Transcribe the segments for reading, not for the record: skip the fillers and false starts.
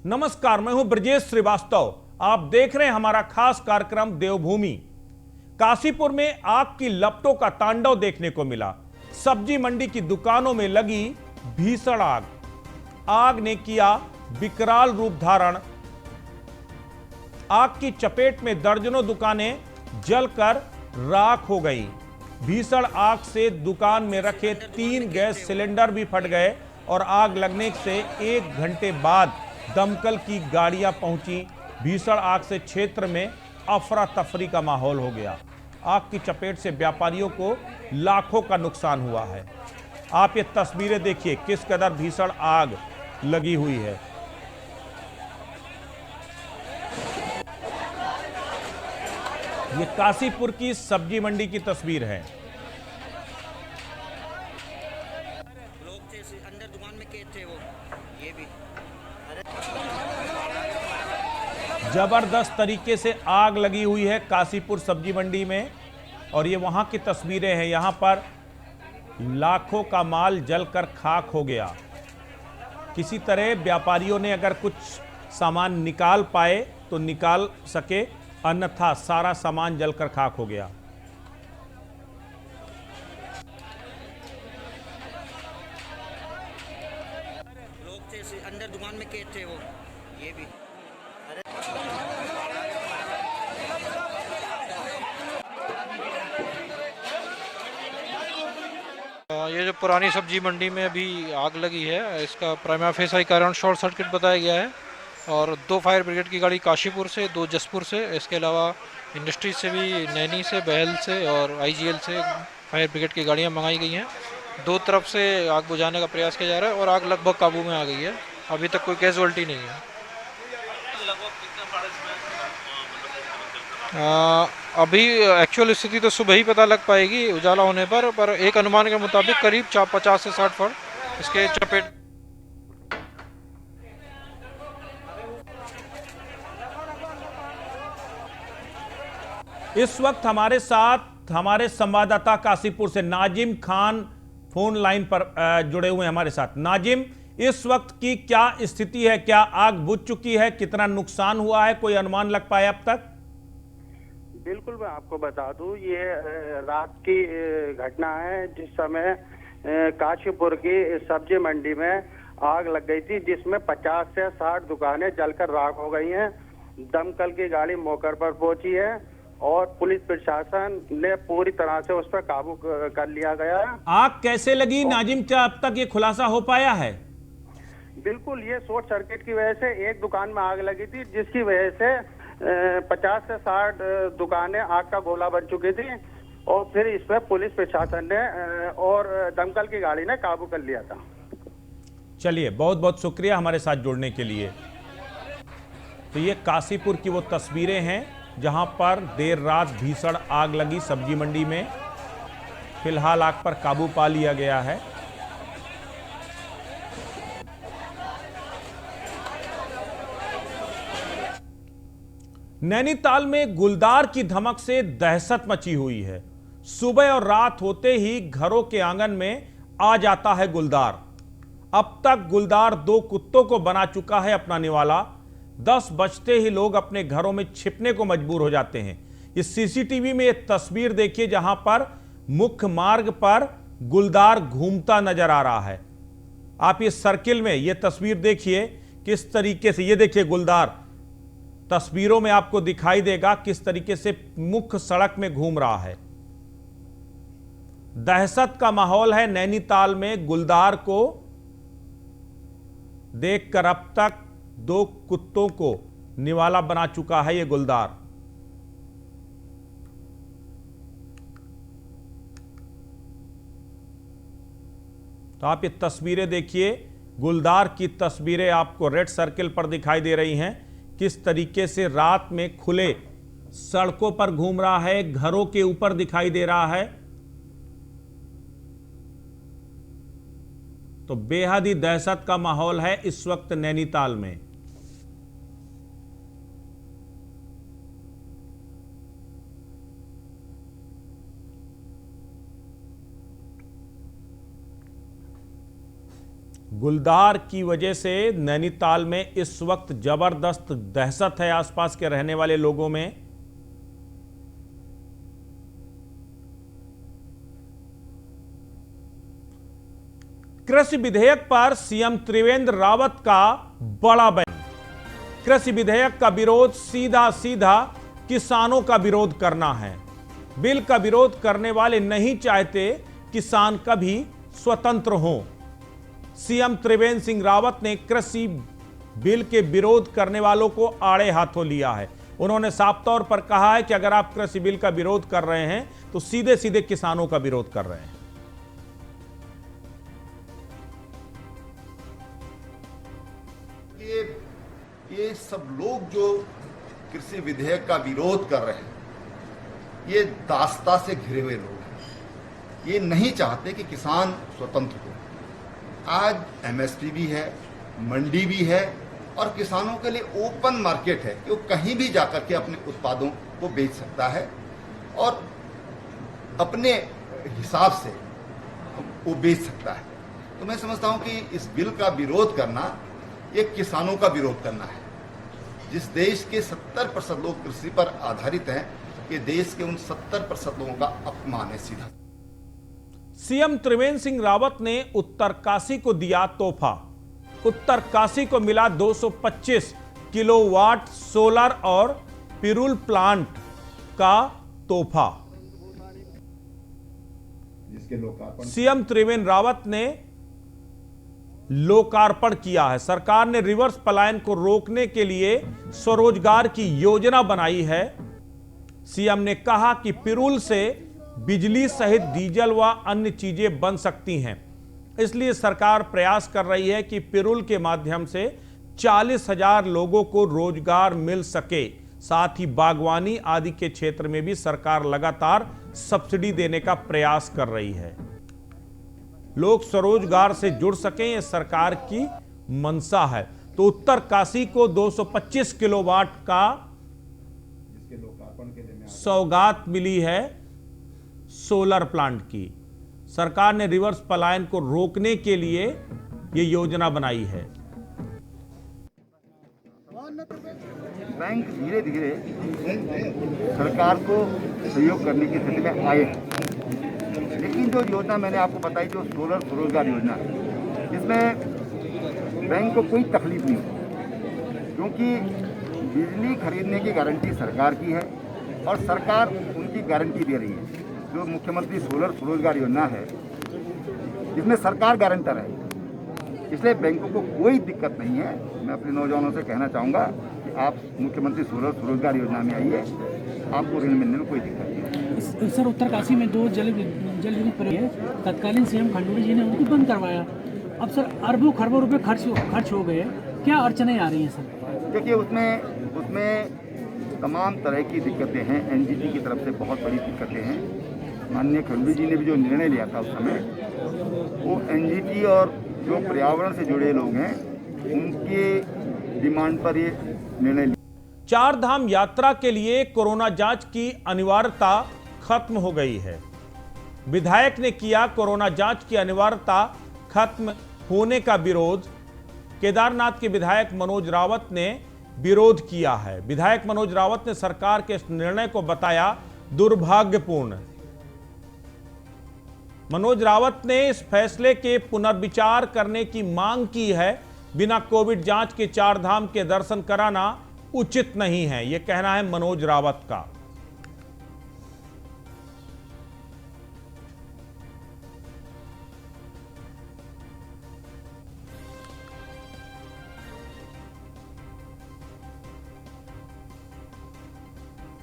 नमस्कार, मैं हूं ब्रजेश श्रीवास्तव। आप देख रहे हैं हमारा खास कार्यक्रम देवभूमि। काशीपुर में आग की लपटों का तांडव देखने को मिला। सब्जी मंडी की दुकानों में लगी भीषण आग। आग ने किया विकराल रूप धारण। आग की चपेट में दर्जनों दुकानें जलकर राख हो गई। भीषण आग से दुकान में रखे 3 गैस सिलेंडर भी फट गए और आग लगने से 1 घंटे बाद दमकल की गाड़ियां पहुंची। भीषण आग से क्षेत्र में अफरा तफरी का माहौल हो गया। आग की चपेट से व्यापारियों को लाखों का नुकसान हुआ है। आप ये तस्वीरें देखिए, किस कदर भीषण आग लगी हुई है। ये काशीपुर की सब्जी मंडी की तस्वीर है। लोग थे अंदर दुकान में कैद थे वो, ये भी जबरदस्त तरीके से आग लगी हुई है काशीपुर सब्जी मंडी में। और ये वहां की तस्वीरें हैं। यहां पर लाखों का माल जलकर खाक हो गया। किसी तरह व्यापारियों ने अगर कुछ सामान निकाल पाए तो निकाल सके, अन्यथा सारा सामान जलकर खाक हो गया। लोग थे अंदर दुकान में कैद थे वो, ये भी ये जो पुरानी सब्जी मंडी में अभी आग लगी है, इसका प्राइमा फेसाई कारण शॉर्ट सर्किट बताया गया है। और 2 फायर ब्रिगेड की गाड़ी काशीपुर से, 2 जसपुर से, इसके अलावा इंडस्ट्रीज से भी, नैनी से, बहल से और आईजीएल से फायर ब्रिगेड की गाड़ियां मंगाई गई हैं। 2 तरफ से आग बुझाने का प्रयास किया जा रहा है और आग लगभग काबू में आ गई है। अभी तक कोई कैजुअल्टी नहीं है। अभी एक्चुअल स्थिति तो सुबह ही पता लग पाएगी उजाला होने पर एक अनुमान के मुताबिक करीब 50 से 60 फुट इसके चपेट। इस वक्त हमारे साथ हमारे संवाददाता काशीपुर से नाजिम खान फोन लाइन पर जुड़े हुए हैं हमारे साथ। नाजिम, इस वक्त की क्या स्थिति है? क्या आग बुझ चुकी है? कितना नुकसान हुआ है? कोई अनुमान लग पाया अब तक? बिल्कुल, मैं आपको बता दूं, ये रात की घटना है जिस समय काशीपुर की सब्जी मंडी में आग लग गई थी, जिसमें 50 से 60 दुकानें जलकर राख हो गई हैं। दमकल की गाड़ी मौके पर पहुंची है और पुलिस प्रशासन ने पूरी तरह से उस पर काबू कर लिया गया। आग कैसे लगी नाजिम, क्या अब तक ये खुलासा हो पाया है? बिल्कुल, ये शॉर्ट सर्किट की वजह से एक दुकान में आग लगी थी, जिसकी वजह से 50 से 60 दुकानें आग का गोला बन चुकी थी और फिर इस पर पुलिस प्रशासन ने और दमकल की गाड़ी ने काबू कर लिया था। चलिए, बहुत बहुत शुक्रिया हमारे साथ जुड़ने के लिए। तो ये काशीपुर की वो तस्वीरें हैं जहां पर देर रात भीषण आग लगी सब्जी मंडी में। फिलहाल आग पर काबू पा लिया गया है। नैनीताल में गुलदार की धमक से दहशत मची हुई है। सुबह और रात होते ही घरों के आंगन में आ जाता है गुलदार। अब तक गुलदार 2 कुत्तों को बना चुका है अपना निवाला। 10 बजते ही लोग अपने घरों में छिपने को मजबूर हो जाते हैं। इस सीसीटीवी में एक तस्वीर देखिए जहां पर मुख्य मार्ग पर गुलदार घूमता नजर आ रहा है। आप इस सर्किल में यह तस्वीर देखिए किस तरीके से, ये देखिए गुलदार तस्वीरों में आपको दिखाई देगा किस तरीके से मुख्य सड़क में घूम रहा है। दहशत का माहौल है नैनीताल में। गुलदार को देखकर अब तक 2 कुत्तों को निवाला बना चुका है ये गुलदार। तो आप ये तस्वीरें देखिए, गुलदार की तस्वीरें आपको रेड सर्किल पर दिखाई दे रही हैं। किस तरीके से रात में खुले सड़कों पर घूम रहा है, घरों के ऊपर दिखाई दे रहा है। तो बेहद ही दहशत का माहौल है इस वक्त नैनीताल में। गुलदार की वजह से नैनीताल में इस वक्त जबरदस्त दहशत है आसपास के रहने वाले लोगों में। कृषि विधेयक पर सीएम त्रिवेंद्र रावत का बड़ा बयान। कृषि विधेयक का विरोध सीधा सीधा किसानों का विरोध करना है। बिल का विरोध करने वाले नहीं चाहते किसान कभी स्वतंत्र हों। सीएम त्रिवेंद्र सिंह रावत ने कृषि बिल के विरोध करने वालों को आड़े हाथों लिया है। उन्होंने साफ तौर पर कहा है कि अगर आप कृषि बिल का विरोध कर रहे हैं तो सीधे सीधे किसानों का विरोध कर रहे हैं। ये सब लोग जो कृषि विधेयक का विरोध कर रहे हैं, ये दास्ता से घिरे हुए लोग हैं। ये नहीं चाहते कि किसान स्वतंत्र हो। आज एमएसपी भी है, मंडी भी है और किसानों के लिए ओपन मार्केट है कि वो कहीं भी जाकर के अपने उत्पादों को बेच सकता है और अपने हिसाब से वो बेच सकता है। तो मैं समझता हूं कि इस बिल का विरोध करना ये किसानों का विरोध करना है। जिस देश के 70% लोग कृषि पर आधारित हैं, ये देश के उन 70% लोगों का अपमान है सीधा। सीएम त्रिवेंद्र सिंह रावत ने उत्तरकाशी को दिया तोहफा। उत्तरकाशी को मिला 225 किलोवाट सोलर और पिरूल प्लांट का तोहफा। सीएम त्रिवेंद्र रावत ने लोकार्पण किया है। सरकार ने रिवर्स पलायन को रोकने के लिए स्वरोजगार की योजना बनाई है। सीएम ने कहा कि पिरूल से बिजली सहित डीजल व अन्य चीजें बन सकती हैं, इसलिए सरकार प्रयास कर रही है कि पिरूल के माध्यम से 40,000 लोगों को रोजगार मिल सके। साथ ही बागवानी आदि के क्षेत्र में भी सरकार लगातार सब्सिडी देने का प्रयास कर रही है। लोग स्वरोजगार से जुड़ सकें, यह सरकार की मंशा है। तो उत्तरकाशी को 225 किलोवाट का सौगात मिली है सोलर प्लांट की। सरकार ने रिवर्स पलायन को रोकने के लिए यह योजना बनाई है। बैंक धीरे धीरे सरकार को सहयोग करने की स्थिति में आए हैं, लेकिन जो योजना मैंने आपको बताई, जो सोलर स्वरोजगार योजना, इसमें बैंक को कोई तकलीफ नहीं होती, क्योंकि बिजली खरीदने की गारंटी सरकार की है और सरकार उनकी गारंटी दे रही है। जो मुख्यमंत्री सोलर स्वरोजगार योजना है, इसमें सरकार गारंटर है, इसलिए बैंकों को कोई दिक्कत नहीं है। मैं अपने नौजवानों से कहना चाहूँगा कि आप मुख्यमंत्री सोलर स्वरोजगार योजना में आइए, आपको ऋण मिलने में कोई दिक्कत नहीं है। सर, उत्तरकाशी में 2 जल विद्युत परियोजना तत्कालीन सीएम खंडूड़ी जी ने उनको बंद करवाया। अब सर अरबों खरबों रुपए खर्च हो गए, क्या अड़चनें आ रही हैं सर? देखिए, उसमें तमाम तरह की दिक्कतें हैं। एनजीटी की तरफ से बहुत बड़ी दिक्कतें हैं। माननीय खंडूड़ी जी ने भी जो निर्णय लिया था उस समय, वो एनजीटी और जो पर्यावरण से जुड़े लोग हैं उनके डिमांड पर ये निर्णय लिया। 4 धाम यात्रा के लिए कोरोना जांच की अनिवार्यता खत्म हो गई है। विधायक ने किया कोरोना जांच की अनिवार्यता खत्म होने का विरोध। केदारनाथ के विधायक मनोज रावत ने विरोध किया है। विधायक मनोज रावत ने सरकार के इस निर्णय को बताया दुर्भाग्यपूर्ण। मनोज रावत ने इस फैसले के पुनर्विचार करने की मांग की है। बिना कोविड जांच के 4 धाम के दर्शन कराना उचित नहीं है, यह कहना है मनोज रावत का।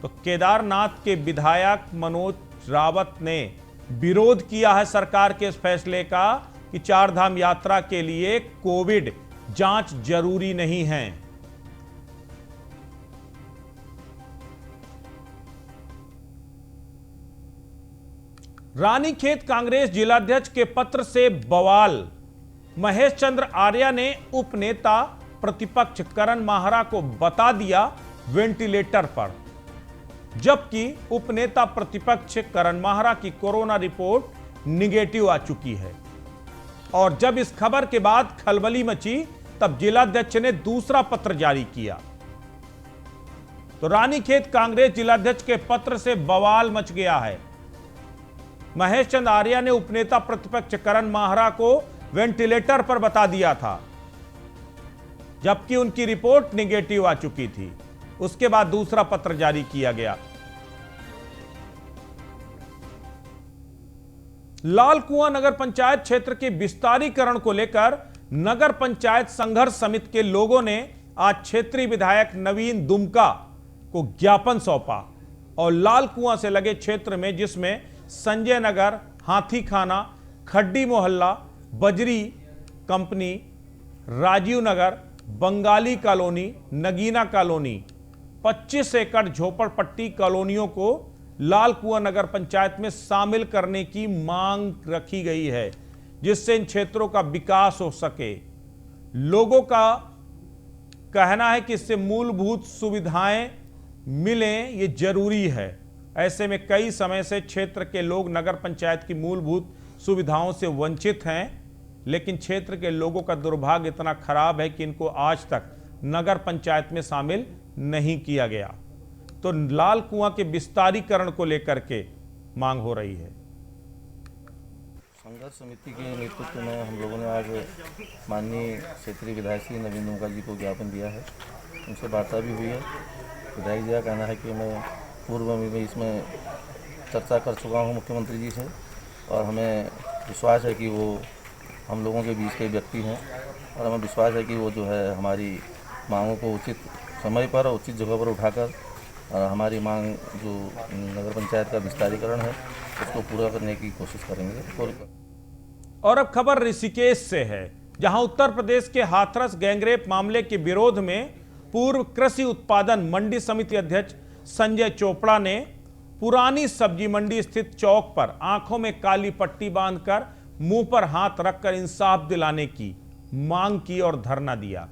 तो केदारनाथ के विधायक मनोज रावत ने विरोध किया है सरकार के इस फैसले का कि 4 धाम यात्रा के लिए कोविड जांच जरूरी नहीं है। रानीखेत कांग्रेस जिलाध्यक्ष के पत्र से बवाल। महेश चंद्र आर्या ने उपनेता प्रतिपक्ष करण माहरा को बता दिया वेंटिलेटर पर, जबकि उपनेता प्रतिपक्ष करण माहरा की कोरोना रिपोर्ट निगेटिव आ चुकी है। और जब इस खबर के बाद खलबली मची तब जिलाध्यक्ष ने दूसरा पत्र जारी किया। तो रानीखेत कांग्रेस जिलाध्यक्ष के पत्र से बवाल मच गया है। महेश चंद आर्या ने उपनेता प्रतिपक्ष करण माहरा को वेंटिलेटर पर बता दिया था, जबकि उनकी रिपोर्ट निगेटिव आ चुकी थी। उसके बाद दूसरा पत्र जारी किया गया। लाल कुआं नगर पंचायत क्षेत्र के विस्तारीकरण को लेकर नगर पंचायत संघर्ष समिति के लोगों ने आज क्षेत्रीय विधायक नवीन दुमका को ज्ञापन सौंपा और लाल कुआं से लगे क्षेत्र में, जिसमें संजय नगर, हाथीखाना, खड्डी मोहल्ला, बजरी company, Rajiv Nagar, Bengali colony, Nagina colony, 25 एकड़ झोपड़पट्टी कॉलोनियों को लाल कुआं नगर पंचायत में शामिल करने की मांग रखी गई है, जिससे इन क्षेत्रों का विकास हो सके। लोगों का कहना है कि इससे मूलभूत सुविधाएं मिलें, ये जरूरी है। ऐसे में कई समय से क्षेत्र के लोग नगर पंचायत की मूलभूत सुविधाओं से वंचित हैं, लेकिन क्षेत्र के लोगों का दुर्भाग्य इतना खराब है कि इनको आज तक नगर पंचायत में शामिल नहीं किया गया। तो लाल कुआं के विस्तारीकरण को लेकर के मांग हो रही है। संघर्ष समिति के नेतृत्व में हम लोगों ने आज माननीय क्षेत्रीय विधायक श्री नवीन दुमका जी को ज्ञापन दिया है। उनसे वार्ता भी हुई है। विधायक जी का कहना है कि मैं पूर्व में भी इसमें चर्चा कर चुका हूं मुख्यमंत्री जी से, और हमें विश्वास है कि वो हम लोगों के बीच के व्यक्ति हैं, और हमें विश्वास है कि वो जो है हमारी मांगों को उचित समय पर और उचित जगह पर उठाकर हमारी मांग जो नगर पंचायत का विस्तारीकरण है उसको पूरा करने की कोशिश करेंगे। और अब खबर ऋषिकेश से है, जहां उत्तर प्रदेश के हाथरस गैंगरेप मामले के विरोध में पूर्व कृषि उत्पादन मंडी समिति अध्यक्ष संजय चोपड़ा ने पुरानी सब्जी मंडी स्थित चौक पर आंखों में काली पट्टी बांधकर मुंह पर हाथ रखकर इंसाफ दिलाने की मांग की और धरना दिया।